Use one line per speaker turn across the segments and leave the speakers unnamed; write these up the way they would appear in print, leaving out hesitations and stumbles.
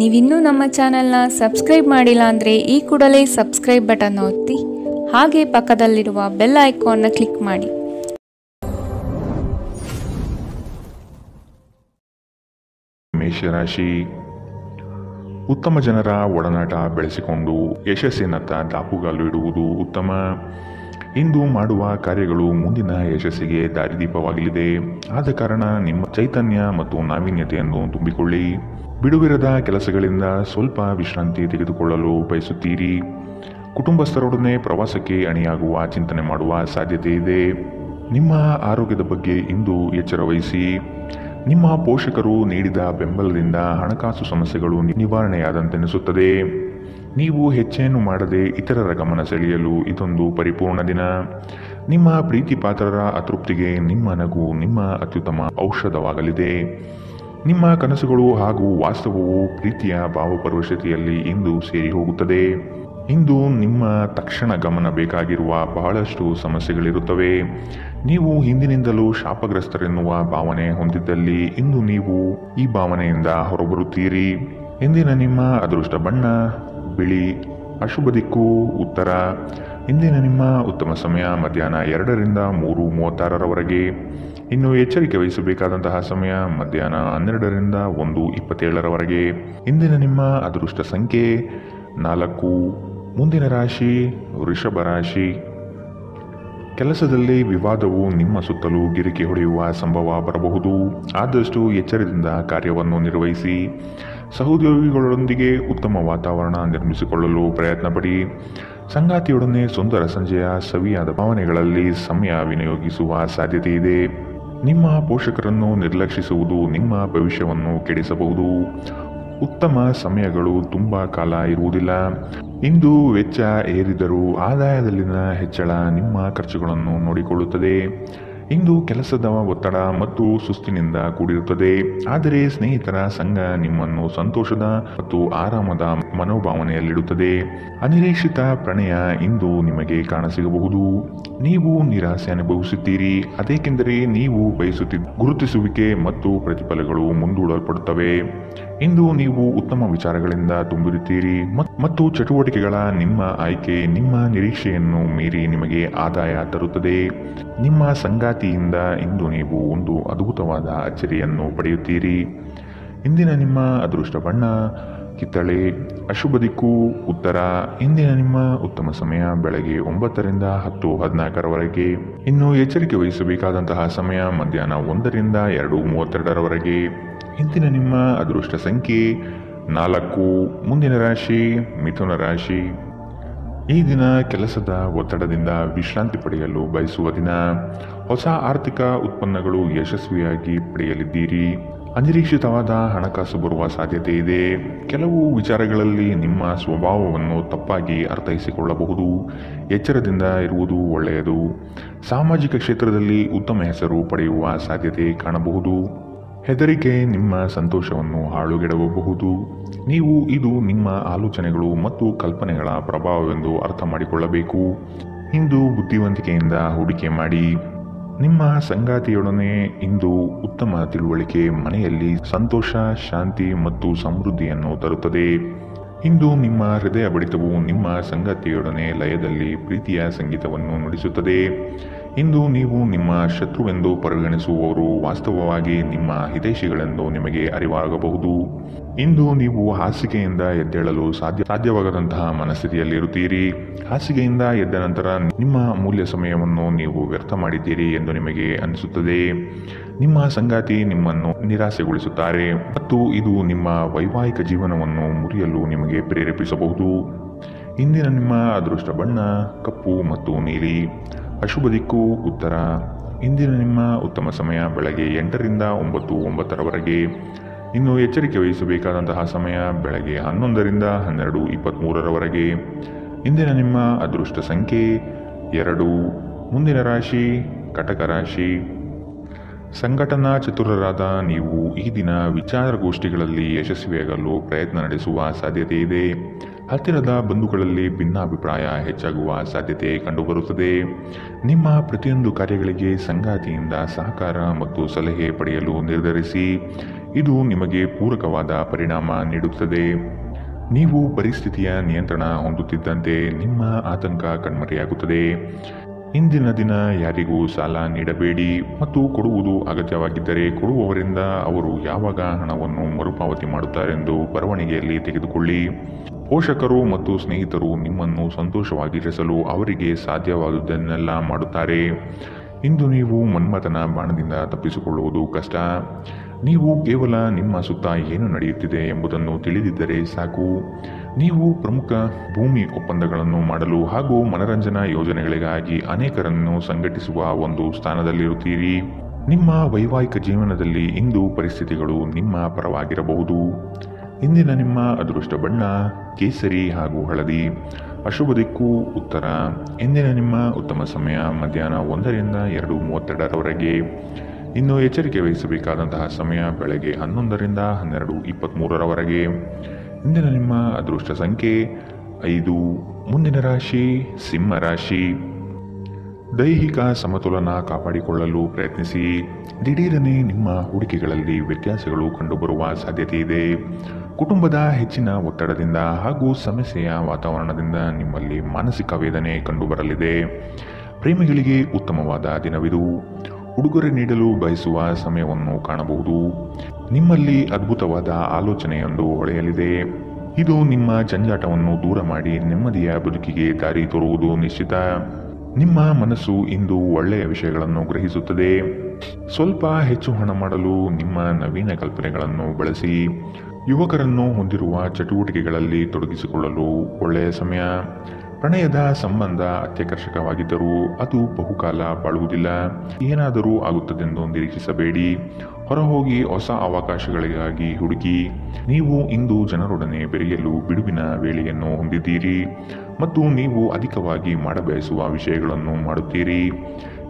ನೀವಿನ್ನೂ ನಮ್ಮ ಚಾನೆಲ್ನ ಸಬ್ಸ್ಕ್ರೈಬ್ ಮಾಡಿಲ್ಲ ಅಂದರೆ ಈ ಕೂಡಲೇ ಸಬ್ಸ್ಕ್ರೈಬ್ ಬಟನ್ ಒತ್ತಿ ಹಾಗೆ ಪಕ್ಕದಲ್ಲಿರುವ ಬೆಲ್ ಐಕಾನ್ನ ಕ್ಲಿಕ್ ಮಾಡಿ.
ಮೇಷರಾಶಿ ಉತ್ತಮ ಜನರ ಒಡನಾಟ ಬೆಳೆಸಿಕೊಂಡು ಯಶಸ್ಸಿನತ್ತ ದಾಪುಗಾಲು ಇಡುವುದು ಉತ್ತಮ. ಇಂದು ಮಾಡುವ ಕಾರ್ಯಗಳು ಮುಂದಿನ ಯಶಸ್ಸಿಗೆ ದಾರಿದೀಪವಾಗಲಿದೆ. ಆದ ಕಾರಣ ನಿಮ್ಮ ಚೈತನ್ಯ ಮತ್ತು ನಾವೀನ್ಯತೆಯನ್ನು ತುಂಬಿಕೊಳ್ಳಿ. ಬಿಡುವಿರದ ಕೆಲಸಗಳಿಂದ ಸ್ವಲ್ಪ ವಿಶ್ರಾಂತಿ ತೆಗೆದುಕೊಳ್ಳಲು ಬಯಸುತ್ತೀರಿ. ಕುಟುಂಬಸ್ಥರೊಡನೆ ಪ್ರವಾಸಕ್ಕೆ ಅಣಿಯಾಗುವ ಚಿಂತನೆ ಮಾಡುವ ಸಾಧ್ಯತೆ ಇದೆ. ನಿಮ್ಮ ಆರೋಗ್ಯದ ಬಗ್ಗೆ ಇಂದು ಎಚ್ಚರ ವಹಿಸಿ. ನಿಮ್ಮ ಪೋಷಕರು ನೀಡಿದ ಬೆಂಬಲದಿಂದ ಹಣಕಾಸು ಸಮಸ್ಯೆಗಳು ನಿವಾರಣೆಯಾದಂತೆನಿಸುತ್ತದೆ. ನೀವು ಹೆಚ್ಚೇನು ಮಾಡದೆ ಇತರರ ಗಮನ ಸೆಳೆಯಲು ಇದೊಂದು ಪರಿಪೂರ್ಣ ದಿನ. ನಿಮ್ಮ ಪ್ರೀತಿ ಪಾತ್ರರ ಅತೃಪ್ತಿಗೆ ನಿಮ್ಮ ನಗು ನಿಮ್ಮ ಅತ್ಯುತ್ತಮ ಔಷಧವಾಗಲಿದೆ. ನಿಮ್ಮ ಕನಸುಗಳು ಹಾಗೂ ವಾಸ್ತವವು ಪ್ರೀತಿಯ ಭಾವಪರವಶತೆಯಲ್ಲಿ ಇಂದು ಸೇರಿ ಹೋಗುತ್ತದೆ. ಇಂದು ನಿಮ್ಮ ತಕ್ಷಣ ಗಮನ ಬೇಕಾಗಿರುವ ಬಹಳಷ್ಟು ಸಮಸ್ಯೆಗಳಿರುತ್ತವೆ. ನೀವು ಹಿಂದಿನಿಂದಲೂ ಶಾಪಗ್ರಸ್ತರೆನ್ನುವ ಭಾವನೆ ಹೊಂದಿದ್ದಲ್ಲಿ ಇಂದು ನೀವು ಈ ಭಾವನೆಯಿಂದ ಹೊರಬರುತ್ತೀರಿ. ಇಂದಿನ ನಿಮ್ಮ ಅದೃಷ್ಟ ಬಣ್ಣ ಬಿಳಿ. ಅಶುಭ ದಿಕ್ಕು ಉತ್ತರ. ಇಂದಿನ ನಿಮ್ಮ ಉತ್ತಮ ಸಮಯ ಮಧ್ಯಾಹ್ನ 2ರಿಂದ 3:36ರವರೆಗೆ. ಇನ್ನು ಎಚ್ಚರಿಕೆ ವಹಿಸಬೇಕಾದಂತಹ ಸಮಯ ಮಧ್ಯಾಹ್ನ 12ರಿಂದ 1:27ರವರೆಗೆ. ಇಂದಿನ ನಿಮ್ಮ ಅದೃಷ್ಟ ಸಂಖ್ಯೆ 4. ಮುಂದಿನ ರಾಶಿ ವೃಷಭ ರಾಶಿ. ಕೆಲಸದಲ್ಲಿ ವಿವಾದವು ನಿಮ್ಮ ಸುತ್ತಲೂ ಗಿರಿಕೆ ಹೊಡೆಯುವ ಸಂಭವ ಬರಬಹುದು. ಆದಷ್ಟು ಎಚ್ಚರದಿಂದ ಕಾರ್ಯವನ್ನು ನಿರ್ವಹಿಸಿ. ಸಹೋದ್ಯೋಗಿಗಳೊಂದಿಗೆ ಉತ್ತಮ ವಾತಾವರಣ ನಿರ್ಮಿಸಿಕೊಳ್ಳಲು ಪ್ರಯತ್ನ ಪಡಿ. ಸಂಗಾತಿಯೊಡನೆ ಸುಂದರ ಸಂಜೆಯ ಸವಿಯಾದ ಭಾವನೆಗಳಲ್ಲಿ ಸಮಯ ವಿನಿಯೋಗಿಸುವ ಸಾಧ್ಯತೆ ಇದೆ. ನಿಮ್ಮ ಪೋಷಕರನ್ನು ನಿರ್ಲಕ್ಷಿಸುವುದು ನಿಮ್ಮ ಭವಿಷ್ಯವನ್ನು ಕೆಡಿಸಬಹುದು. ಉತ್ತಮ ಸಮಯಗಳು ತುಂಬ ಕಾಲ ಇರುವುದಿಲ್ಲ. ಇಂದು ವೆಚ್ಚ ಏರಿದರೂ ಆದಾಯದಲ್ಲಿನ ಹೆಚ್ಚಳ ನಿಮ್ಮ ಖರ್ಚುಗಳನ್ನು ನೋಡಿಕೊಳ್ಳುತ್ತದೆ. ಇಂದು ಕೆಲಸದ ಒತ್ತಡ ಮತ್ತು ಸುಸ್ತಿನಿಂದ ಕೂಡಿರುತ್ತದೆ. ಆದರೆ ಸ್ನೇಹಿತರ ಸಂಘ ನಿಮ್ಮನ್ನು ಸಂತೋಷದ ಮತ್ತು ಆರಾಮದ ಮನೋಭಾವನೆಯಲ್ಲಿಡುತ್ತದೆ. ಅನಿರೀಕ್ಷಿತ ಪ್ರಣಯ ಇಂದು ನಿಮಗೆ ಕಾಣಸಿಗಬಹುದು. ನೀವು ನಿರಾಸೆ ಅನುಭವಿಸುತ್ತೀರಿ. ಅದೇಕೆಂದರೆ ನೀವು ಬಯಸುತ್ತಿದ್ದ ಗುರುತಿಸುವಿಕೆ ಮತ್ತು ಪ್ರತಿಫಲಗಳು ಮುಂದೂಡಲ್ಪಡುತ್ತವೆ. ಇಂದು ನೀವು ಉತ್ತಮ ವಿಚಾರಗಳಿಂದ ತುಂಬಿರುತ್ತೀರಿ ಮತ್ತು ಚಟುವಟಿಕೆಗಳ ನಿಮ್ಮ ಆಯ್ಕೆ ನಿಮ್ಮ ನಿರೀಕ್ಷೆಯನ್ನು ಮೀರಿ ನಿಮಗೆ ಆದಾಯ ತರುತ್ತದೆ. ನಿಮ್ಮ ಸಂಗಾತಿಯಿಂದ ಇಂದು ನೀವು ಒಂದು ಅದ್ಭುತವಾದ ಅಚ್ಚರಿಯನ್ನು ಪಡೆಯುತ್ತೀರಿ. ಇಂದಿನ ನಿಮ್ಮ ಅದೃಷ್ಟ ಬಣ್ಣ ಕಿತ್ತಳೆ. ಅಶುಭ ದಿಕ್ಕು ಉತ್ತರ. ಇಂದಿನ ನಿಮ್ಮ ಉತ್ತಮ ಸಮಯ ಬೆಳಗ್ಗೆ 9ರಿಂದ 10:14ರವರೆಗೆ. ಇನ್ನು ಎಚ್ಚರಿಕೆ ವಹಿಸಬೇಕಾದಂತಹ ಸಮಯ ಮಧ್ಯಾಹ್ನ 1ರಿಂದ 2:32ರವರೆಗೆ. ಇಂದಿನ ನಿಮ್ಮ ಅದೃಷ್ಟ ಸಂಖ್ಯೆ 4. ಮುಂದಿನ ರಾಶಿ ಮಿಥುನ ರಾಶಿ. ಈ ದಿನ ಕೆಲಸದ ಒತ್ತಡದಿಂದ ವಿಶ್ರಾಂತಿ ಪಡೆಯಲು ಬಯಸುವ ದಿನ. ಹೊಸ ಆರ್ಥಿಕ ಉತ್ಪನ್ನಗಳು ಯಶಸ್ವಿಯಾಗಿ ಪಡೆಯಲಿದ್ದೀರಿ. ಅನಿರೀಕ್ಷಿತವಾದ ಹಣಕಾಸು ಬರುವ ಸಾಧ್ಯತೆ ಇದೆ. ಕೆಲವು ವಿಚಾರಗಳಲ್ಲಿ ನಿಮ್ಮ ಸ್ವಭಾವವನ್ನು ತಪ್ಪಾಗಿ ಅರ್ಥೈಸಿಕೊಳ್ಳಬಹುದು. ಎಚ್ಚರದಿಂದ ಇರುವುದು ಒಳ್ಳೆಯದು. ಸಾಮಾಜಿಕ ಕ್ಷೇತ್ರದಲ್ಲಿ ಉತ್ತಮ ಹೆಸರು ಪಡೆಯುವ ಸಾಧ್ಯತೆ ಕಾಣಬಹುದು. ಹೆದರಿಕೆ ನಿಮ್ಮ ಸಂತೋಷವನ್ನು ಹಾಳುಗೆಡವಬಹುದು. ನೀವು ಇದು ನಿಮ್ಮ ಆಲೋಚನೆಗಳು ಮತ್ತು ಕಲ್ಪನೆಗಳ ಪ್ರಭಾವವೆಂದು ಅರ್ಥ ಮಾಡಿಕೊಳ್ಳಬೇಕು. ಇಂದು ಬುದ್ಧಿವಂತಿಕೆಯಿಂದ ಹೂಡಿಕೆ ಮಾಡಿ. ನಿಮ್ಮ ಸಂಗಾತಿಯೊಡನೆ ಇಂದು ಉತ್ತಮ ತಿಳುವಳಿಕೆ ಮನೆಯಲ್ಲಿ ಸಂತೋಷ ಶಾಂತಿ ಮತ್ತು ಸಮೃದ್ಧಿಯನ್ನು ತರುತ್ತದೆ. ಇಂದು ನಿಮ್ಮ ಹೃದಯ ಬಡಿತವು ನಿಮ್ಮ ಸಂಗಾತಿಯೊಡನೆ ಲಯದಲ್ಲಿ ಪ್ರೀತಿಯ ಸಂಗೀತವನ್ನು ನುಡಿಸುತ್ತದೆ. ಇಂದು ನೀವು ನಿಮ್ಮ ಶತ್ರುವೆಂದು ಪರಿಗಣಿಸುವವರು ವಾಸ್ತವವಾಗಿ ನಿಮ್ಮ ಹಿತೈಷಿಗಳೆಂದು ನಿಮಗೆ ಅರಿವಾಗಬಹುದು. ಇಂದು ನೀವು ಹಾಸಿಗೆಯಿಂದ ಎದ್ದೇಳಲು ಸಾಧ್ಯವಾಗದಂತಹ ಮನಸ್ಥಿತಿಯಲ್ಲಿರುತ್ತೀರಿ. ಹಾಸಿಗೆಯಿಂದ ಎದ್ದ ನಂತರ ನಿಮ್ಮ ಅಮೂಲ್ಯ ಸಮಯವನ್ನು ನೀವು ವ್ಯರ್ಥ ಮಾಡಿದ್ದೀರಿ ಎಂದು ನಿಮಗೆ ಅನಿಸುತ್ತದೆ. ನಿಮ್ಮ ಸಂಗಾತಿ ನಿಮ್ಮನ್ನು ನಿರಾಸೆಗೊಳಿಸುತ್ತಾರೆ ಮತ್ತು ಇದು ನಿಮ್ಮ ವೈವಾಹಿಕ ಜೀವನವನ್ನು ಮುರಿಯಲು ನಿಮಗೆ ಪ್ರೇರೇಪಿಸಬಹುದು. ಇಂದಿನ ನಿಮ್ಮ ಅದೃಷ್ಟ ಬಣ್ಣ ಕಪ್ಪು ಮತ್ತು ನೀಲಿ. ಅಶುಭ ದಿಕ್ಕು ಉತ್ತರ. ಇಂದಿನ ನಿಮ್ಮ ಉತ್ತಮ ಸಮಯ ಬೆಳಗ್ಗೆ 8ರಿಂದ 9:09ರವರೆಗೆ. ಇನ್ನು ಎಚ್ಚರಿಕೆ ವಹಿಸಬೇಕಾದಂತಹ ಸಮಯ ಬೆಳಗ್ಗೆ 11ರಿಂದ 12:23ರವರೆಗೆ. ಇಂದಿನ ನಿಮ್ಮ ಅದೃಷ್ಟ ಸಂಖ್ಯೆ 2. ಮುಂದಿನ ರಾಶಿ ಕಟಕ ರಾಶಿ. ಸಂಘಟನಾ ಚತುರರಾದ ನೀವು ಈ ದಿನ ವಿಚಾರಗೋಷ್ಠಿಗಳಲ್ಲಿ ಯಶಸ್ವಿಯಾಗಲು ಪ್ರಯತ್ನ ನಡೆಸುವ ಸಾಧ್ಯತೆ ಇದೆ. ಹತ್ತಿರದ ಬಂಧುಗಳಲ್ಲಿ ಭಿನ್ನಾಭಿಪ್ರಾಯ ಹೆಚ್ಚಾಗುವ ಸಾಧ್ಯತೆ ಕಂಡುಬರುತ್ತದೆ. ನಿಮ್ಮ ಪ್ರತಿಯೊಂದು ಕಾರ್ಯಗಳಿಗೆ ಸಂಗಾತಿಯಿಂದ ಸಹಕಾರ ಮತ್ತು ಸಲಹೆ ಪಡೆಯಲು ನಿರ್ಧರಿಸಿ. ಇದು ನಿಮಗೆ ಪೂರಕವಾದ ಪರಿಣಾಮ ನೀಡುತ್ತದೆ. ನೀವು ಪರಿಸ್ಥಿತಿಯ ನಿಯಂತ್ರಣ ಹೊಂದುತ್ತಿದ್ದಂತೆ ನಿಮ್ಮ ಆತಂಕ ಕಣ್ಮರೆಯಾಗುತ್ತದೆ. ಇಂದಿನ ದಿನ ಯಾರಿಗೂ ಸಾಲ ನೀಡಬೇಡಿ ಮತ್ತು ಕೊಡುವುದು ಅಗತ್ಯವಾಗಿದ್ದರೆ ಕೊಡುವವರಿಂದ ಅವರು ಯಾವಾಗ ಹಣವನ್ನು ಮರುಪಾವತಿ ಮಾಡುತ್ತಾರೆಂದು ಬರವಣಿಗೆಯಲ್ಲಿ ತೆಗೆದುಕೊಳ್ಳಿ. ಪೋಷಕರು ಮತ್ತು ಸ್ನೇಹಿತರು ನಿಮ್ಮನ್ನು ಸಂತೋಷವಾಗಿರಿಸಲು ಅವರಿಗೆ ಸಾಧ್ಯವಾದುದನ್ನೆಲ್ಲ ಮಾಡುತ್ತಾರೆ. ಇಂದು ನೀವು ಮನ್ಮಥನ ಬಾಣದಿಂದ ತಪ್ಪಿಸಿಕೊಳ್ಳುವುದು ಕಷ್ಟ. ನೀವು ಕೇವಲ ನಿಮ್ಮ ಸುತ್ತ ಏನು ನಡೆಯುತ್ತಿದೆ ಎಂಬುದನ್ನು ತಿಳಿದಿದ್ದರೆ ಸಾಕು. ನೀವು ಪ್ರಮುಖ ಭೂಮಿ ಒಪ್ಪಂದಗಳನ್ನು ಮಾಡಲು ಹಾಗೂ ಮನರಂಜನಾ ಯೋಜನೆಗಳಿಗಾಗಿ ಅನೇಕರನ್ನು ಸಂಘಟಿಸುವ ಒಂದು ಸ್ಥಾನದಲ್ಲಿರುತ್ತೀರಿ. ನಿಮ್ಮ ವೈವಾಹಿಕ ಜೀವನದಲ್ಲಿ ಇಂದು ಪರಿಸ್ಥಿತಿಗಳು ನಿಮ್ಮ ಪರವಾಗಿರಬಹುದು. ಇಂದಿನ ನಿಮ್ಮ ಅದೃಷ್ಟ ಬಣ್ಣ ಕೇಸರಿ ಹಾಗೂ ಹಳದಿ. ಅಶುಭ ದಿಕ್ಕು ಉತ್ತರ. ಇಂದಿನ ನಿಮ್ಮ ಉತ್ತಮ ಸಮಯ ಮಧ್ಯಾಹ್ನ 1 ರಿಂದ 2:32ರವರೆಗೆ. ಇನ್ನು ಎಚ್ಚರಿಕೆ ವಹಿಸಬೇಕಾದಂತಹ ಸಮಯ ಬೆಳಗ್ಗೆ 11 ರಿಂದ 12:23ರವರೆಗೆ. ಇಂದಿನ ನಿಮ್ಮ ಅದೃಷ್ಟ ಸಂಖ್ಯೆ 5. ಮುಂದಿನ ರಾಶಿ ಸಿಂಹ ರಾಶಿ. ದೈಹಿಕ ಸಮತೋಲನ ಕಾಪಾಡಿಕೊಳ್ಳಲು ಪ್ರಯತ್ನಿಸಿ. ದಿಢೀರನೆ ನಿಮ್ಮ ಹೂಡಿಕೆಗಳಲ್ಲಿ ವ್ಯತ್ಯಾಸಗಳು ಕಂಡುಬರುವ ಸಾಧ್ಯತೆ ಇದೆ. ಕುಟುಂಬದ ಹೆಚ್ಚಿನ ಒತ್ತಡದಿಂದ ಹಾಗೂ ಸಮಸ್ಯೆಯ ವಾತಾವರಣದಿಂದ ನಿಮ್ಮಲ್ಲಿ ಮಾನಸಿಕ ವೇದನೆ ಕಂಡುಬರಲಿದೆ. ಪ್ರೇಮಿಗಳಿಗೆ ಉತ್ತಮವಾದ ದಿನವಿದು. ಉಡುಗೊರೆ ನೀಡಲು ಬಯಸುವ ಸಮಯವನ್ನು ಕಾಣಬಹುದು. ನಿಮ್ಮಲ್ಲಿ ಅದ್ಭುತವಾದ ಆಲೋಚನೆಯೊಂದು ಹೊಳೆಯಲಿದೆ. ಇದು ನಿಮ್ಮ ಜಂಜಾಟವನ್ನು ದೂರ ಮಾಡಿ ನೆಮ್ಮದಿಯ ಬದುಕಿಗೆ ದಾರಿ ತೋರುವುದು ನಿಶ್ಚಿತ. ನಿಮ್ಮ ಮನಸ್ಸು ಇಂದು ಒಳ್ಳೆಯ ವಿಷಯಗಳನ್ನು ಗ್ರಹಿಸುತ್ತದೆ. ಸ್ವಲ್ಪ ಹೆಚ್ಚು ಹಣ ಮಾಡಲು ನಿಮ್ಮ ನವೀನ ಕಲ್ಪನೆಗಳನ್ನು ಬಳಸಿ. ಯುವಕರನ್ನು ಹೊಂದಿರುವ ಚಟುವಟಿಕೆಗಳಲ್ಲಿ ತೊಡಗಿಸಿಕೊಳ್ಳಲು ಒಳ್ಳೆಯ ಸಮಯ. ಪ್ರಣಯದ ಸಂಬಂಧ ಅತ್ಯಾಕರ್ಷಕವಾಗಿದ್ದರೂ ಅದು ಬಹುಕಾಲ ಬಾಳುವುದಿಲ್ಲ. ಏನಾದರೂ ಆಗುತ್ತದೆಂದು ನಿರೀಕ್ಷಿಸಬೇಡಿ. ಹೊರಹೋಗಿ ಹೊಸ ಅವಕಾಶಗಳಿಗಾಗಿ ಹುಡುಕಿ. ನೀವು ಇಂದು ಜನರೊಡನೆ ಬೆರೆಯಲು ಬಿಡುವಿನ ವೇಳೆಯನ್ನು ಹೊಂದಿದ್ದೀರಿ ಮತ್ತು ನೀವು ಅಧಿಕವಾಗಿ ಮಾಡಬಯಸುವ ವಿಷಯಗಳನ್ನು ಮಾಡುತ್ತೀರಿ.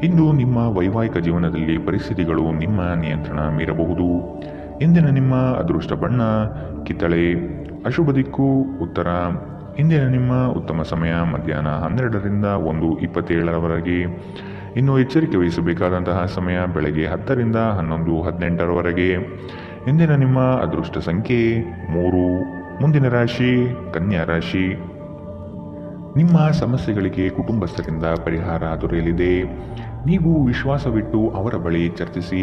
ಇಂದು ನಿಮ್ಮ ವೈವಾಹಿಕ ಜೀವನದಲ್ಲಿ ಪರಿಸ್ಥಿತಿಗಳು ನಿಮ್ಮ ನಿಯಂತ್ರಣ ಮೀರಬಹುದು. ಇಂದಿನ ನಿಮ್ಮ ಅದೃಷ್ಟ ಬಣ್ಣ ಕಿತ್ತಳೆ. ಅಶುಭ ದಿಕ್ಕು ಉತ್ತರ. ಇಂದಿನ ನಿಮ್ಮ ಉತ್ತಮ ಸಮಯ ಮಧ್ಯಾಹ್ನ 12 ರಿಂದ 1:27ರವರೆಗೆ. ಇನ್ನು ಎಚ್ಚರಿಕೆ ವಹಿಸಬೇಕಾದಂತಹ ಸಮಯ ಬೆಳಗ್ಗೆ 10 ರಿಂದ 11:18ರವರೆಗೆ. ಇಂದಿನ ನಿಮ್ಮ ಅದೃಷ್ಟ ಸಂಖ್ಯೆ 3. ಮುಂದಿನ ರಾಶಿ ಕನ್ಯಾ ರಾಶಿ. ನಿಮ್ಮ ಸಮಸ್ಯೆಗಳಿಗೆ ಕುಟುಂಬಸ್ಥರಿಂದ ಪರಿಹಾರ ದೊರೆಯಲಿದೆ. ನೀವು ವಿಶ್ವಾಸವಿಟ್ಟು ಅವರ ಬಳಿ ಚರ್ಚಿಸಿ.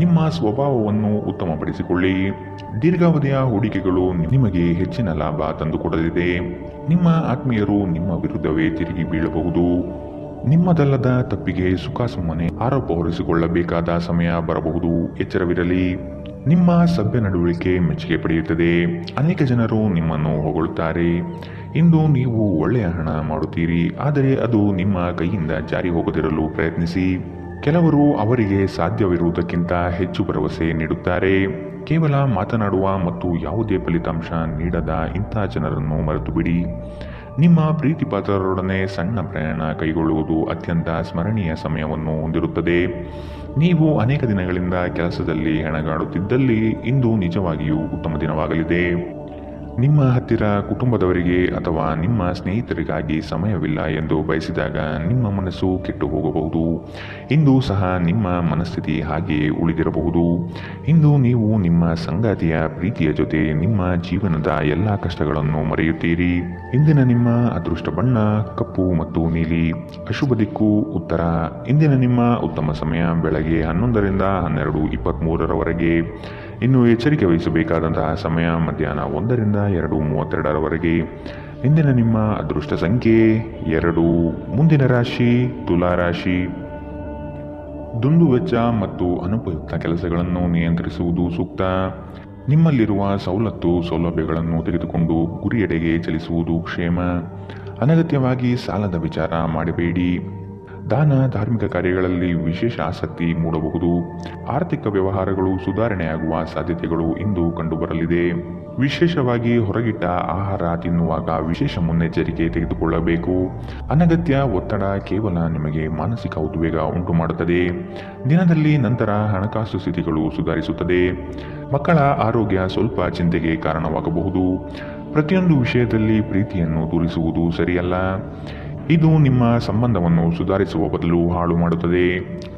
ನಿಮ್ಮ ಸ್ವಭಾವವನ್ನು ಉತ್ತಮಪಡಿಸಿಕೊಳ್ಳಿ. ದೀರ್ಘಾವಧಿಯ ಹೂಡಿಕೆಗಳು ನಿಮಗೆ ಹೆಚ್ಚಿನ ಲಾಭ ತಂದುಕೊಡಲಿದೆ. ನಿಮ್ಮ ಆತ್ಮೀಯರು ನಿಮ್ಮ ವಿರುದ್ಧವೇ ತಿರುಗಿ ಬೀಳಬಹುದು. ನಿಮ್ಮದಲ್ಲದ ತಪ್ಪಿಗೆ ಸುಖಾಸುಮ್ಮನೆ ಆರೋಪ ಹೊರಿಸಿಕೊಳ್ಳಬೇಕಾದ ಸಮಯ ಬರಬಹುದು. ಎಚ್ಚರವಿರಲಿ. ನಿಮ್ಮ ಸಭ್ಯ ನಡವಳಿಕೆ ಮೆಚ್ಚುಗೆ ಪಡೆಯುತ್ತದೆ. ಅನೇಕ ಜನರು ನಿಮ್ಮನ್ನು ಹೊಗಳುತ್ತಾರೆ. ಇಂದು ನೀವು ಒಳ್ಳೆಯ ಹಣ ಮಾಡುತ್ತೀರಿ, ಆದರೆ ಅದು ನಿಮ್ಮ ಕೈಯಿಂದ ಜಾರಿ ಹೋಗದಿರಲು ಪ್ರಯತ್ನಿಸಿ. ಕೆಲವರು ಅವರಿಗೆ ಸಾಧ್ಯವಿರುವುದಕ್ಕಿಂತ ಹೆಚ್ಚು ಭರವಸೆ ನೀಡುತ್ತಾರೆ. ಕೇವಲ ಮಾತನಾಡುವ ಮತ್ತು ಯಾವುದೇ ಫಲಿತಾಂಶ ನೀಡದ ಇಂಥ ಜನರನ್ನು ಮರೆತು ಬಿಡಿ. ನಿಮ್ಮ ಪ್ರೀತಿಪಾತ್ರರೊಡನೆ ಸಣ್ಣ ಪ್ರಯಾಣ ಕೈಗೊಳ್ಳುವುದು ಅತ್ಯಂತ ಸ್ಮರಣೀಯ ಸಮಯವನ್ನು ಹೊಂದಿರುತ್ತದೆ. ನೀವು ಅನೇಕ ದಿನಗಳಿಂದ ಕೆಲಸದಲ್ಲಿ ಹೆಣಗಾಡುತ್ತಿದ್ದಲ್ಲಿ ಇಂದು ನಿಜವಾಗಿಯೂ ಉತ್ತಮ ದಿನವಾಗಲಿದೆ. ನಿಮ್ಮ ಹತ್ತಿರ ಕುಟುಂಬದವರಿಗೆ ಅಥವಾ ನಿಮ್ಮ ಸ್ನೇಹಿತರಿಗಾಗಿ ಸಮಯವಿಲ್ಲ ಎಂದು ಬಯಸಿದಾಗ ನಿಮ್ಮ ಮನಸ್ಸು ಕೆಟ್ಟು ಹೋಗಬಹುದು. ಇಂದು ಸಹ ನಿಮ್ಮ ಮನಸ್ಥಿತಿ ಹಾಗೆಯೇ ಉಳಿದಿರಬಹುದು. ಇಂದು ನೀವು ನಿಮ್ಮ ಸಂಗಾತಿಯ ಪ್ರೀತಿಯ ಜೊತೆ ನಿಮ್ಮ ಜೀವನದ ಎಲ್ಲ ಕಷ್ಟಗಳನ್ನು ಮರೆಯುತ್ತೀರಿ. ಇಂದಿನ ನಿಮ್ಮ ಅದೃಷ್ಟ ಬಣ್ಣ ಕಪ್ಪು ಮತ್ತು ನೀಲಿ. ಅಶುಭ ದಿಕ್ಕು ಉತ್ತರ. ಇಂದಿನ ನಿಮ್ಮ ಉತ್ತಮ ಸಮಯ ಬೆಳಗ್ಗೆ 11 ರಿಂದ 12:23ರವರೆಗೆ. ಇನ್ನು ಎಚ್ಚರಿಕೆ ವಹಿಸಬೇಕಾದಂತಹ ಸಮಯ ಮಧ್ಯಾಹ್ನ 1 ರಿಂದ 2:32ರವರೆಗೆ. ಇಂದಿನ ನಿಮ್ಮ ಅದೃಷ್ಟ ಸಂಖ್ಯೆ 2. ಮುಂದಿನ ರಾಶಿ ತುಲಾ ರಾಶಿ. ದುಂದುವೆಚ್ಚ ಮತ್ತು ಅನುಪಯುಕ್ತ ಕೆಲಸಗಳನ್ನು ನಿಯಂತ್ರಿಸುವುದು ಸೂಕ್ತ. ನಿಮ್ಮಲ್ಲಿರುವ ಸೌಲಭ್ಯಗಳನ್ನು ತೆಗೆದುಕೊಂಡು ಗುರಿಯೆಡೆಗೆ ಚಲಿಸುವುದು ಕ್ಷೇಮ. ಅನಗತ್ಯವಾಗಿ ಸಾಲದ ವಿಚಾರ ಮಾಡಬೇಡಿ. ದಾನ ಧಾರ್ಮಿಕ ಕಾರ್ಯಗಳಲ್ಲಿ ವಿಶೇಷ ಆಸಕ್ತಿ ಮೂಡಬಹುದು. ಆರ್ಥಿಕ ವ್ಯವಹಾರಗಳು ಸುಧಾರಣೆಯಾಗುವ ಸಾಧ್ಯತೆಗಳು ಇಂದು ಕಂಡುಬರಲಿದೆ. ವಿಶೇಷವಾಗಿ ಹೊರಗಿಟ್ಟ ಆಹಾರ ತಿನ್ನುವಾಗ ವಿಶೇಷ ಮುನ್ನೆಚ್ಚರಿಕೆ ತೆಗೆದುಕೊಳ್ಳಬೇಕು. ಅನಗತ್ಯ ಒತ್ತಡ ಕೇವಲ ನಿಮಗೆ ಮಾನಸಿಕ ಉದ್ವೇಗ ಉಂಟು ಮಾಡುತ್ತದೆ. ದಿನದಲ್ಲಿ ನಂತರ ಹಣಕಾಸು ಸ್ಥಿತಿಗಳು ಸುಧಾರಿಸುತ್ತದೆ. ಮಕ್ಕಳ ಆರೋಗ್ಯ ಸ್ವಲ್ಪ ಚಿಂತೆಗೆ ಕಾರಣವಾಗಬಹುದು. ಪ್ರತಿಯೊಂದು ವಿಷಯದಲ್ಲಿ ಪ್ರೀತಿಯನ್ನು ತೋರಿಸುವುದು ಸರಿಯಲ್ಲ. ಇದು ನಿಮ್ಮ ಸಂಬಂಧವನ್ನು ಸುಧಾರಿಸುವ ಬದಲು ಹಾಳು ಮಾಡುತ್ತದೆ.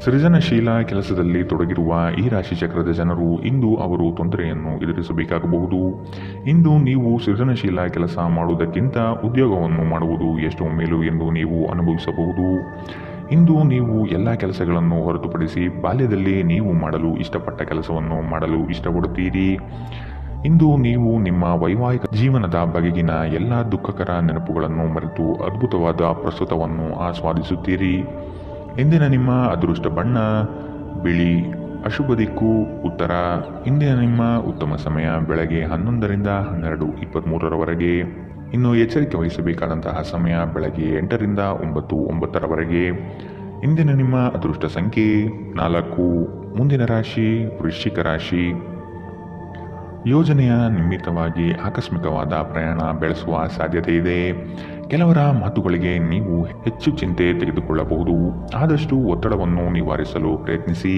ಸೃಜನಶೀಲ ಕೆಲಸದಲ್ಲಿ ತೊಡಗಿರುವ ಈ ರಾಶಿ ಚಕ್ರದ ಜನರು ಇಂದು ಅವರು ತೊಂದರೆಯನ್ನು ಎದುರಿಸಬೇಕಾಗಬಹುದು. ಇಂದು ನೀವು ಸೃಜನಶೀಲ ಕೆಲಸ ಮಾಡುವುದಕ್ಕಿಂತ ಉದ್ಯೋಗವನ್ನು ಮಾಡುವುದು ಎಷ್ಟು ಮೇಲು ಎಂದು ನೀವು ಅನುಭವಿಸಬಹುದು. ಇಂದು ನೀವು ಎಲ್ಲ ಕೆಲಸಗಳನ್ನು ಹೊರತುಪಡಿಸಿ ಬಾಲ್ಯದಲ್ಲಿ ನೀವು ಮಾಡಲು ಇಷ್ಟಪಟ್ಟ ಕೆಲಸವನ್ನು ಮಾಡಲು ಇಷ್ಟಪಡುತ್ತೀರಿ. ಇಂದು ನೀವು ನಿಮ್ಮ ವೈವಾಹಿಕ ಜೀವನದ ಬಗೆಗಿನ ಎಲ್ಲ ದುಃಖಕರ ನೆನಪುಗಳನ್ನು ಮರೆತು ಅದ್ಭುತವಾದ ಪ್ರಸ್ತುತವನ್ನು ಆಸ್ವಾದಿಸುತ್ತೀರಿ. ಇಂದಿನ ನಿಮ್ಮ ಅದೃಷ್ಟ ಬಣ್ಣ ಬಿಳಿ, ಅಶುಭ ದಿಕ್ಕು ಉತ್ತರ. ಇಂದಿನ ನಿಮ್ಮ ಉತ್ತಮ ಸಮಯ ಬೆಳಗ್ಗೆ 11ರಿಂದ 12:23ರವರೆಗೆ. ಇನ್ನು ಎಚ್ಚರಿಕೆ ವಹಿಸಬೇಕಾದಂತಹ ಸಮಯ ಬೆಳಗ್ಗೆ 8ರಿಂದ 9:09ರವರೆಗೆ. ಇಂದಿನ ನಿಮ್ಮ ಅದೃಷ್ಟ ಸಂಖ್ಯೆ 4. ಮುಂದಿನ ರಾಶಿ ವೃಶ್ಚಿಕ ರಾಶಿ. ಯೋಜನೆಯ ನಿಮಿತ್ತವಾಗಿ ಆಕಸ್ಮಿಕವಾದ ಪ್ರಯಾಣ ಬೆಳೆಸುವ ಸಾಧ್ಯತೆ ಇದೆ. ಕೆಲವರ ಮಾತುಗಳಿಗೆ ನೀವು ಹೆಚ್ಚು ಚಿಂತೆ ತೆಗೆದುಕೊಳ್ಳಬಹುದು. ಆದಷ್ಟು ಒತ್ತಡವನ್ನು ನಿವಾರಿಸಲು ಪ್ರಯತ್ನಿಸಿ.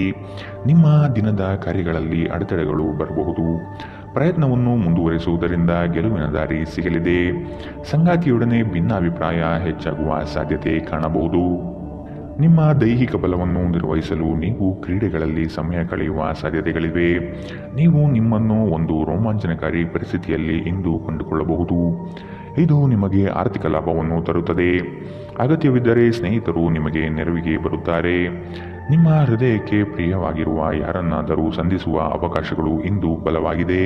ನಿಮ್ಮ ದಿನದ ಕಾರ್ಯಗಳಲ್ಲಿ ಅಡೆತಡೆಗಳು ಬರಬಹುದು. ಪ್ರಯತ್ನವನ್ನು ಮುಂದುವರಿಸುವುದರಿಂದ ಗೆಲುವಿನ ದಾರಿ ಸಿಗಲಿದೆ. ಸಂಗಾತಿಯೊಡನೆ ಭಿನ್ನಾಭಿಪ್ರಾಯ ಹೆಚ್ಚಾಗುವ ಸಾಧ್ಯತೆ ಕಾಣಬಹುದು. ನಿಮ್ಮ ದೈಹಿಕ ಬಲವನ್ನು ನಿರ್ವಹಿಸಲು ನೀವು ಕ್ರೀಡೆಗಳಲ್ಲಿ ಸಮಯ ಕಳೆಯುವ ಸಾಧ್ಯತೆಗಳಿವೆ. ನೀವು ನಿಮ್ಮನ್ನು ಒಂದು ರೋಮಾಂಚನಕಾರಿ ಪರಿಸ್ಥಿತಿಯಲ್ಲಿ ಇಂದು ಕಂಡುಕೊಳ್ಳಬಹುದು. ಇದು ನಿಮಗೆ ಆರ್ಥಿಕ ಲಾಭವನ್ನು ತರುತ್ತದೆ. ಅಗತ್ಯವಿದ್ದರೆ ಸ್ನೇಹಿತರು ನಿಮಗೆ ನೆರವಿಗೆ ಬರುತ್ತಾರೆ. ನಿಮ್ಮ ಹೃದಯಕ್ಕೆ ಪ್ರಿಯವಾಗಿರುವ ಯಾರನ್ನಾದರೂ ಸಂಧಿಸುವ ಅವಕಾಶಗಳು ಇಂದು ಬಲವಾಗಿದೆ.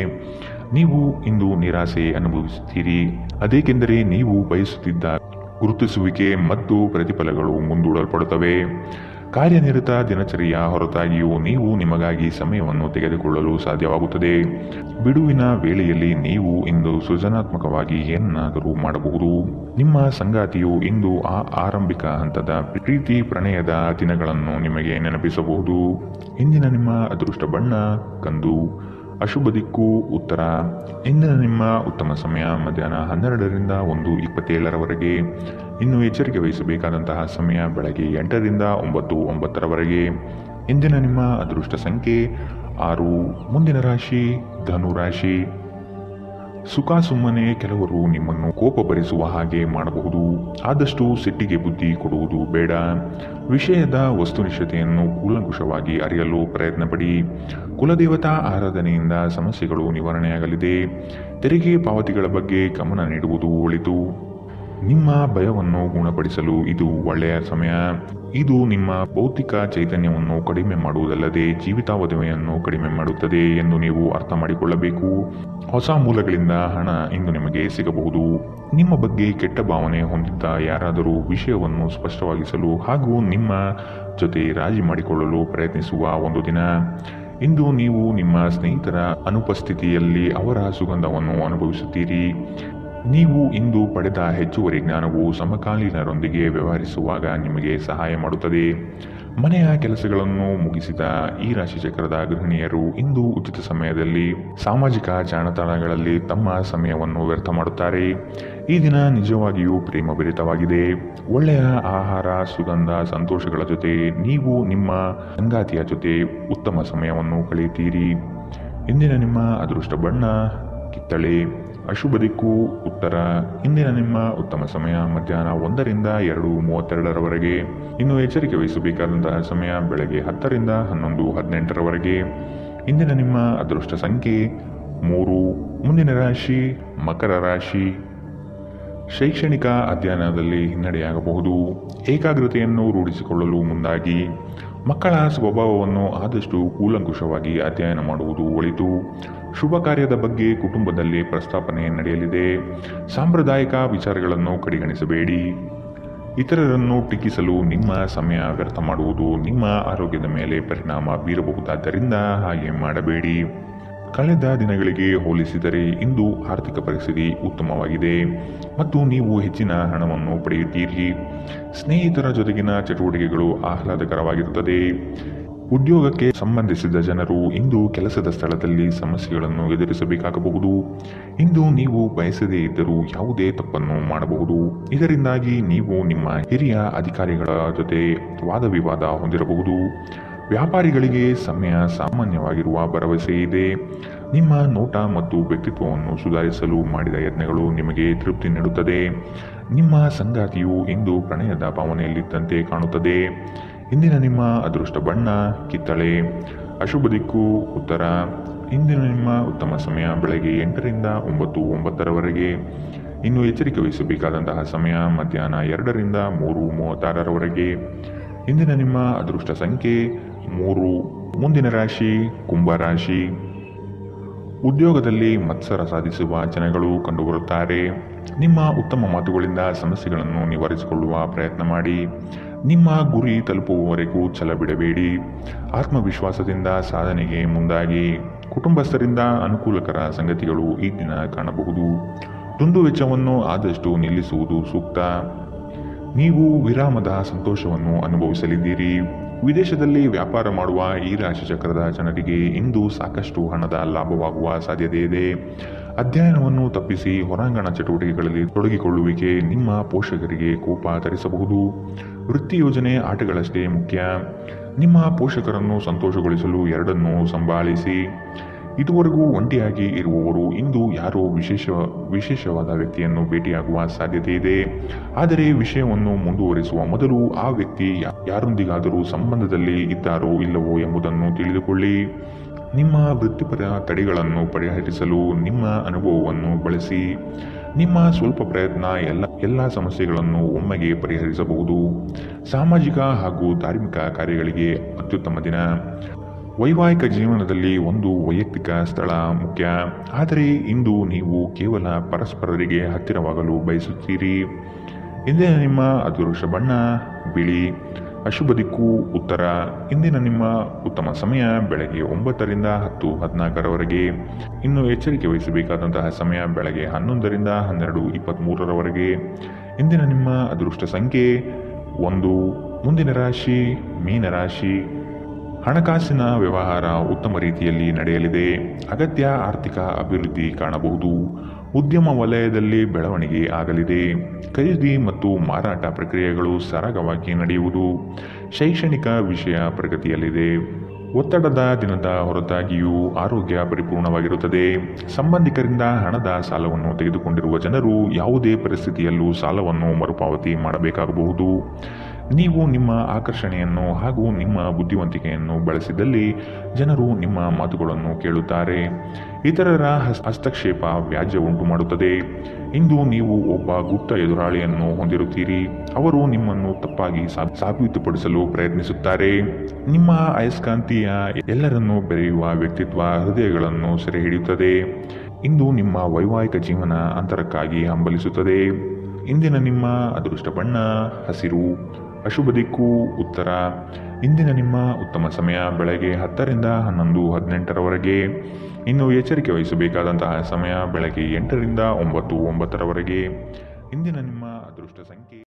ನೀವು ಇಂದು ನಿರಾಸೆ ಅನುಭವಿಸುತ್ತೀರಿ. ಅದೇಕೆಂದರೆ ನೀವು ಬಯಸುತ್ತಿದ್ದ ಗುರುತಿಸುವಿಕೆ ಮತ್ತು ಪ್ರತಿಫಲಗಳು ಮುಂದೂಡಲ್ಪಡುತ್ತವೆ. ಕಾರ್ಯನಿರತ ದಿನಚರಿಯ ಹೊರತಾಗಿಯೂ ನೀವು ನಿಮಗಾಗಿ ಸಮಯವನ್ನು ತೆಗೆದುಕೊಳ್ಳಲು ಸಾಧ್ಯವಾಗುತ್ತದೆ. ಬಿಡುವಿನ ವೇಳೆಯಲ್ಲಿ ನೀವು ಇಂದು ಸೃಜನಾತ್ಮಕವಾಗಿ ಏನನ್ನಾದರೂ ಮಾಡಬಹುದು. ನಿಮ್ಮ ಸಂಗಾತಿಯು ಇಂದು ಆ ಆರಂಭಿಕ ಹಂತದ ಪ್ರೀತಿ ಪ್ರಣಯದ ದಿನಗಳನ್ನು ನಿಮಗೆ ನೆನಪಿಸಬಹುದು. ಇಂದಿನ ನಿಮ್ಮ ಅದೃಷ್ಟ ಬಣ್ಣ ಕಂದು, ಅಶುಭ ದಿಕ್ಕು ಉತ್ತರ. ಇಂದಿನ ನಿಮ್ಮ ಉತ್ತಮ ಸಮಯ ಮಧ್ಯಾಹ್ನ 12ರಿಂದ 1:27ರವರೆಗೆ. ಇನ್ನು ಎಚ್ಚರಿಕೆ ವಹಿಸಬೇಕಾದಂತಹ ಸಮಯ ಬೆಳಗ್ಗೆ 8ರಿಂದ 9:09ರವರೆಗೆ. ಇಂದಿನ ನಿಮ್ಮ ಅದೃಷ್ಟ ಸಂಖ್ಯೆ 6. ಮುಂದಿನ ರಾಶಿ ಧನು ರಾಶಿ. ಸುಖ ಸುಮ್ಮನೆ ಕೆಲವರು ನಿಮ್ಮನ್ನು ಕೋಪ ಭರಿಸುವ ಹಾಗೆ ಮಾಡಬಹುದು. ಆದಷ್ಟು ಸಿಟ್ಟಿಗೆ ಬುದ್ಧಿ ಕೊಡುವುದು ಬೇಡ. ವಿಷಯದ ವಸ್ತುನಿಷ್ಠತೆಯನ್ನು ಕೂಲಂಕುಷವಾಗಿ ಅರಿಯಲು ಪ್ರಯತ್ನಪಡಿ. ಕುಲದೇವತಾ ಆರಾಧನೆಯಿಂದ ಸಮಸ್ಯೆಗಳು ನಿವಾರಣೆಯಾಗಲಿದೆ. ತೆರಿಗೆ ಪಾವತಿಗಳ ಬಗ್ಗೆ ಗಮನ ನೀಡುವುದು ಒಳಿತು. ನಿಮ್ಮ ಭಯವನ್ನು ಗುಣಪಡಿಸಲು ಇದು ಒಳ್ಳೆಯ ಸಮಯ. ಇದು ನಿಮ್ಮ ಭೌತಿಕ ಚೈತನ್ಯವನ್ನು ಕಡಿಮೆ ಮಾಡುವುದಲ್ಲದೆ ಜೀವಿತಾವಧಿಯನ್ನು ಕಡಿಮೆ ಮಾಡುತ್ತದೆ ಎಂದು ನೀವು ಅರ್ಥ ಮಾಡಿಕೊಳ್ಳಬೇಕು. ಹೊಸ ಮೂಲಗಳಿಂದ ಹಣ ಇಂದು ನಿಮಗೆ ಸಿಗಬಹುದು. ನಿಮ್ಮ ಬಗ್ಗೆ ಕೆಟ್ಟ ಭಾವನೆ ಹೊಂದಿದ್ದ ಯಾರಾದರೂ ವಿಷಯವನ್ನು ಸ್ಪಷ್ಟವಾಗಿಸಲು ಹಾಗೂ ನಿಮ್ಮ ಜೊತೆ ರಾಜಿ ಮಾಡಿಕೊಳ್ಳಲು ಪ್ರಯತ್ನಿಸುವ ಒಂದು ದಿನ. ಇಂದು ನೀವು ನಿಮ್ಮ ಸ್ನೇಹಿತರ ಅನುಪಸ್ಥಿತಿಯಲ್ಲಿ ಅವರ ಸುಗಂಧವನ್ನು ಅನುಭವಿಸುತ್ತೀರಿ. ನೀವು ಇಂದು ಪಡೆದ ಹೆಚ್ಚುವರಿ ಜ್ಞಾನವು ಸಮಕಾಲೀನರೊಂದಿಗೆ ವ್ಯವಹರಿಸುವಾಗ ನಿಮಗೆ ಸಹಾಯ ಮಾಡುತ್ತದೆ. ಮನೆಯ ಕೆಲಸಗಳನ್ನು ಮುಗಿಸಿದ ಈ ರಾಶಿಚಕ್ರದ ಗೃಹಿಣಿಯರು ಇಂದು ಉಚಿತ ಸಮಯದಲ್ಲಿ ಸಾಮಾಜಿಕ ಜಾಲತಾಣಗಳಲ್ಲಿ ತಮ್ಮ ಸಮಯವನ್ನು ವ್ಯರ್ಥ ಮಾಡುತ್ತಾರೆ. ಈ ದಿನ ನಿಜವಾಗಿಯೂ ಪ್ರೇಮಭರಿತವಾಗಿದೆ. ಒಳ್ಳೆಯ ಆಹಾರ, ಸುಗಂಧ, ಸಂತೋಷಗಳ ಜೊತೆ ನೀವು ನಿಮ್ಮ ಸಂಗಾತಿಯ ಜೊತೆ ಉತ್ತಮ ಸಮಯವನ್ನು ಕಳೆಯುತ್ತೀರಿ. ಇಂದಿನ ನಿಮ್ಮ ಅದೃಷ್ಟ ಬಣ್ಣ ಕಿತ್ತಳೆ, ಅಶುಭ ದಿಕ್ಕು ಉತ್ತರ. ಇಂದಿನ ನಿಮ್ಮ ಉತ್ತಮ ಸಮಯ ಮಧ್ಯಾಹ್ನ 1ರಿಂದ 2:32ರವರೆಗೆ. ಇನ್ನು ಎಚ್ಚರಿಕೆ ವಹಿಸಬೇಕಾದಂತಹ ಸಮಯ ಬೆಳಗ್ಗೆ 10ರಿಂದ 11:18ರವರೆಗೆ. ಇಂದಿನ ನಿಮ್ಮ ಅದೃಷ್ಟ ಸಂಖ್ಯೆ 3. ಮುಂದಿನ ರಾಶಿ ಮಕರ ರಾಶಿ. ಶೈಕ್ಷಣಿಕ ಅಧ್ಯಯನದಲ್ಲಿ ಹಿನ್ನಡೆಯಾಗಬಹುದು. ಏಕಾಗ್ರತೆಯನ್ನು ರೂಢಿಸಿಕೊಳ್ಳಲು ಮುಂದಾಗಿ. ಮಕ್ಕಳ ಸ್ವಭಾವವನ್ನು ಆದಷ್ಟು ಕೂಲಂಕುಷವಾಗಿ ಅಧ್ಯಯನ ಮಾಡುವುದು ಒಳಿತು. ಶುಭ ಕಾರ್ಯದ ಬಗ್ಗೆ ಕುಟುಂಬದಲ್ಲಿ ಪ್ರಸ್ತಾಪನೆ ನಡೆಯಲಿದೆ. ಸಾಂಪ್ರದಾಯಿಕ ವಿಚಾರಗಳನ್ನು ಕಡೆಗಣಿಸಬೇಡಿ. ಇತರರನ್ನು ಟೀಕಿಸಲು ನಿಮ್ಮ ಸಮಯ ವ್ಯರ್ಥ ಮಾಡುವುದು ನಿಮ್ಮ ಆರೋಗ್ಯದ ಮೇಲೆ ಪರಿಣಾಮ ಬೀರಬಹುದಾದ್ದರಿಂದ ಹಾಗೆ ಮಾಡಬೇಡಿ. ಕಳೆದ ದಿನಗಳಿಗೆ ಹೋಲಿಸಿದರೆ ಇಂದು ಆರ್ಥಿಕ ಪರಿಸ್ಥಿತಿ ಉತ್ತಮವಾಗಿದೆ ಮತ್ತು ನೀವು ಹೆಚ್ಚಿನ ಹಣವನ್ನು ಪಡೆಯುತ್ತೀರಿ. ಸ್ನೇಹಿತರ ಜೊತೆಗಿನ ಚಟುವಟಿಕೆಗಳು ಆಹ್ಲಾದಕರವಾಗಿರುತ್ತದೆ. ಉದ್ಯೋಗಕ್ಕೆ ಸಂಬಂಧಿಸಿದ ಜನರು ಇಂದು ಕೆಲಸದ ಸ್ಥಳದಲ್ಲಿ ಸಮಸ್ಯೆಗಳನ್ನು ಎದುರಿಸಬೇಕಾಗಬಹುದು. ಇಂದು ನೀವು ಬಯಸದೇ ಇದ್ದರೂ ಯಾವುದೇ ತಪ್ಪನ್ನು ಮಾಡಬಹುದು. ಇದರಿಂದಾಗಿ ನೀವು ನಿಮ್ಮ ಹಿರಿಯ ಅಧಿಕಾರಿಗಳ ಜೊತೆ ವಾದವಿವಾದ ಹೊಂದಿರಬಹುದು. ವ್ಯಾಪಾರಿಗಳಿಗೆ ಸಮಯ ಸಾಮಾನ್ಯವಾಗಿರುವ ಭರವಸೆ ಇದೆ. ನಿಮ್ಮ ನೋಟ ಮತ್ತು ವ್ಯಕ್ತಿತ್ವವನ್ನು ಸುಧಾರಿಸಲು ಮಾಡಿದ ಯತ್ನಗಳು ನಿಮಗೆ ತೃಪ್ತಿ ನೀಡುತ್ತದೆ. ನಿಮ್ಮ ಸಂಗಾತಿಯು ಇಂದು ಪ್ರಣಯದ ಭಾವನೆಯಲ್ಲಿದ್ದಂತೆ ಕಾಣುತ್ತದೆ. ಇಂದಿನ ನಿಮ್ಮ ಅದೃಷ್ಟ ಬಣ್ಣ ಕಿತ್ತಳೆ. ಅಶುಭ ದಿಕ್ಕು ಉತ್ತರ. ಇಂದಿನ ನಿಮ್ಮ ಉತ್ತಮ ಸಮಯ ಬೆಳಗ್ಗೆ 8ರಿಂದ 9:09 ಇನ್ನು ಎಚ್ಚರಿಕೆ ವಹಿಸಬೇಕಾದಂತಹ ಸಮಯ ಮಧ್ಯಾಹ್ನ 2ರಿಂದ 3:36 ಇಂದಿನ ನಿಮ್ಮ ಅದೃಷ್ಟ ಸಂಖ್ಯೆ 3. ಮುಂದಿನ ರಾಶಿ ಕುಂಭರಾಶಿ. ಉದ್ಯೋಗದಲ್ಲಿ ಮತ್ಸರ ಸಾಧಿಸುವ ಜನಗಳು ಕಂಡುಬರುತ್ತಾರೆ. ನಿಮ್ಮ ಉತ್ತಮ ಮಾತುಗಳಿಂದ ಸಮಸ್ಯೆಗಳನ್ನು ನಿವಾರಿಸಿಕೊಳ್ಳುವ ಪ್ರಯತ್ನ ಮಾಡಿ. ನಿಮ್ಮ ಗುರಿ ತಲುಪುವವರೆಗೂ ಛಲ ಬಿಡಬೇಡಿ. ಆತ್ಮವಿಶ್ವಾಸದಿಂದ ಸಾಧನೆಗೆ ಮುಂದಾಗಿ. ಕುಟುಂಬಸ್ಥರಿಂದ ಅನುಕೂಲಕರ ಸಂಗತಿಗಳು ಈ ದಿನ ಕಾಣಬಹುದು. ದುಂದು ವೆಚ್ಚವನ್ನು ಆದಷ್ಟು ನಿಲ್ಲಿಸುವುದು ಸೂಕ್ತ. ನೀವು ವಿರಾಮದ ಸಂತೋಷವನ್ನು ಅನುಭವಿಸಲಿದ್ದೀರಿ. ವಿದೇಶದಲ್ಲಿ ವ್ಯಾಪಾರ ಮಾಡುವ ಈ ರಾಶಿ ಚಕ್ರದ ಜನರಿಗೆ ಇಂದು ಸಾಕಷ್ಟು ಹಣದ ಲಾಭವಾಗುವ ಸಾಧ್ಯತೆ ಇದೆ. ಅಧ್ಯಯನವನ್ನು ತಪ್ಪಿಸಿ ಹೊರಾಂಗಣ ಚಟುವಟಿಕೆಗಳಲ್ಲಿ ತೊಡಗಿಕೊಳ್ಳುವಿಕೆ ನಿಮ್ಮ ಪೋಷಕರಿಗೆ ಕೋಪ ತರಿಸಬಹುದು. ವೃತ್ತಿ ಯೋಜನೆ ಆಟಗಳಷ್ಟೇ ಮುಖ್ಯ. ನಿಮ್ಮ ಪೋಷಕರನ್ನು ಸಂತೋಷಗೊಳಿಸಲು ಎರಡನ್ನೂ ಸಂಭಾಳಿಸಿ. ಇದುವರೆಗೂ ಒಂಟಿಯಾಗಿ ಇರುವವರು ಇಂದು ಯಾರೋ ವಿಶೇಷವಾದ ವ್ಯಕ್ತಿಯನ್ನು ಭೇಟಿಯಾಗುವ ಸಾಧ್ಯತೆ ಇದೆ. ಆದರೆ ವಿಷಯವನ್ನು ಮುಂದುವರಿಸುವ ಮೊದಲು ಆ ವ್ಯಕ್ತಿ ಯಾರೊಂದಿಗಾದರೂ ಸಂಬಂಧದಲ್ಲಿ ಇದ್ದಾರೋ ಇಲ್ಲವೋ ಎಂಬುದನ್ನು ತಿಳಿದುಕೊಳ್ಳಿ. ನಿಮ್ಮ ವೃತ್ತಿಪರ ತಡೆಗಳನ್ನು ಪರಿಹರಿಸಲು ನಿಮ್ಮ ಅನುಭವವನ್ನು ಬಳಸಿ. ನಿಮ್ಮ ಸ್ವಲ್ಪ ಪ್ರಯತ್ನ ಎಲ್ಲ ಸಮಸ್ಯೆಗಳನ್ನು ಒಮ್ಮೆಗೆ ಪರಿಹರಿಸಬಹುದು. ಸಾಮಾಜಿಕ ಹಾಗೂ ಧಾರ್ಮಿಕ ಕಾರ್ಯಗಳಿಗೆ ಅತ್ಯುತ್ತಮ ದಿನ. ವೈವಾಹಿಕ ಜೀವನದಲ್ಲಿ ಒಂದು ವೈಯಕ್ತಿಕ ಸ್ಥಳ ಮುಖ್ಯ. ಆದರೆ ಇಂದು ನೀವು ಕೇವಲ ಪರಸ್ಪರರಿಗೆ ಹತ್ತಿರವಾಗಲು ಬಯಸುತ್ತೀರಿ. ಇಂದಿನ ನಿಮ್ಮ ಅದೃಷ್ಟ ಬಣ್ಣ ಬಿಳಿ. ಅಶುಭ ದಿಕ್ಕು ಉತ್ತರ. ಇಂದಿನ ನಿಮ್ಮ ಉತ್ತಮ ಸಮಯ ಬೆಳಗ್ಗೆ 9ರಿಂದ 10:14 ಇನ್ನು ಎಚ್ಚರಿಕೆ ವಹಿಸಬೇಕಾದಂತಹ ಸಮಯ ಬೆಳಗ್ಗೆ 11ರಿಂದ 12:23 ಇಂದಿನ ನಿಮ್ಮ ಅದೃಷ್ಟ ಸಂಖ್ಯೆ 1. ಮುಂದಿನ ರಾಶಿ ಮೀನರಾಶಿ. ಹಣಕಾಸಿನ ವ್ಯವಹಾರ ಉತ್ತಮ ರೀತಿಯಲ್ಲಿ ನಡೆಯಲಿದೆ. ಅಗತ್ಯ ಆರ್ಥಿಕ ಅಭಿವೃದ್ಧಿ ಕಾಣಬಹುದು. ಉದ್ಯಮ ವಲಯದಲ್ಲಿ ಬೆಳವಣಿಗೆ ಆಗಲಿದೆ. ಖರೀದಿ ಮತ್ತು ಮಾರಾಟ ಪ್ರಕ್ರಿಯೆಗಳು ಸರಾಗವಾಗಿ ನಡೆಯುವುದು. ಶೈಕ್ಷಣಿಕ ವಿಷಯ ಪ್ರಗತಿಯಲ್ಲಿದೆ. ಒತ್ತಡದ ದಿನದ ಹೊರತಾಗಿಯೂ ಆರೋಗ್ಯ ಪರಿಪೂರ್ಣವಾಗಿರುತ್ತದೆ. ಸಂಬಂಧಿಕರಿಂದ ಹಣದ ಸಾಲವನ್ನು ತೆಗೆದುಕೊಂಡಿರುವ ಜನರು ಯಾವುದೇ ಪರಿಸ್ಥಿತಿಯಲ್ಲೂ ಸಾಲವನ್ನು ಮರುಪಾವತಿ ಮಾಡಬೇಕಾಗಬಹುದು. ನೀವು ನಿಮ್ಮ ಆಕರ್ಷಣೆಯನ್ನು ಹಾಗೂ ನಿಮ್ಮ ಬುದ್ಧಿವಂತಿಕೆಯನ್ನು ಬಳಸಿದಲ್ಲಿ ಜನರು ನಿಮ್ಮ ಮಾತುಗಳನ್ನು ಕೇಳುತ್ತಾರೆ. ಇತರರ ಹಸ್ತಕ್ಷೇಪ ವ್ಯಾಜ್ಯ ಉಂಟು ಮಾಡುತ್ತದೆ. ಇಂದು ನೀವು ಒಬ್ಬ ಗುಪ್ತ ಎದುರಾಳಿಯನ್ನು ಹೊಂದಿರುತ್ತೀರಿ. ಅವರು ನಿಮ್ಮನ್ನು ತಪ್ಪಾಗಿ ಸಾಬೀತುಪಡಿಸಲು ಪ್ರಯತ್ನಿಸುತ್ತಾರೆ. ನಿಮ್ಮ ಅಯಸ್ಕಾಂತೀಯ ಎಲ್ಲರನ್ನೂ ಬೆರೆಯುವ ವ್ಯಕ್ತಿತ್ವ ಹೃದಯಗಳನ್ನು ಸೆರೆ ಹಿಡಿಯುತ್ತದೆ. ಇಂದು ನಿಮ್ಮ ವೈವಾಹಿಕ ಜೀವನ ಅಂತರಕ್ಕಾಗಿ ಹಂಬಲಿಸುತ್ತದೆ. ಇಂದಿನ ನಿಮ್ಮ ಅದೃಷ್ಟ ಬಣ್ಣ ಹಸಿರು. ಅಶುಭ ದಿಕ್ಕು ಉತ್ತರ. ಇಂದಿನ ನಿಮ್ಮ ಉತ್ತಮ ಸಮಯ ಬೆಳಗ್ಗೆ 10ರಿಂದ 11:18 ಇನ್ನು ಎಚ್ಚರಿಕೆ ವಹಿಸಬೇಕಾದಂತಹ ಸಮಯ ಬೆಳಗ್ಗೆ 8ರಿಂದ 9:09 ಇಂದಿನ ನಿಮ್ಮ ಅದೃಷ್ಟ ಸಂಖ್ಯೆ